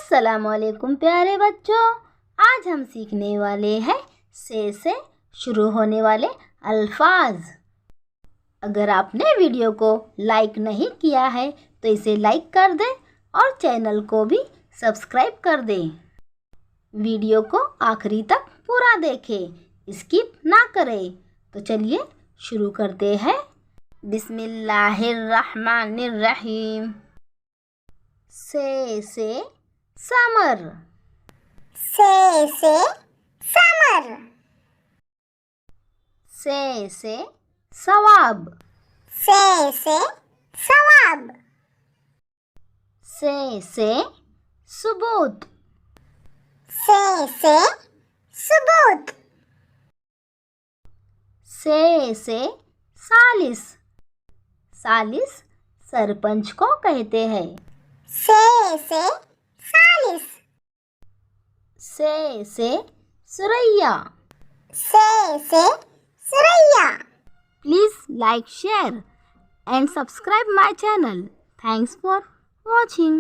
अस्सलामुअलैकुम प्यारे बच्चों, आज हम सीखने वाले हैं से शुरू होने वाले अल्फाज। अगर आपने वीडियो को लाइक नहीं किया है तो इसे लाइक कर दें और चैनल को भी सब्सक्राइब कर दें। वीडियो को आखिरी तक पूरा देखें, स्किप ना करें। तो चलिए शुरू करते हैं। बिस्मिल्लाहिर्रहमानिर्रहीम। से समर, से समर, से सवाब, से सवाब, से सुबूत, से सुबूत, से सालिस, सालिस सरपंच को कहते हैं। से सालिस, से सुरैया। से Suraiya. Please like, share and subscribe my channel. Thanks for watching.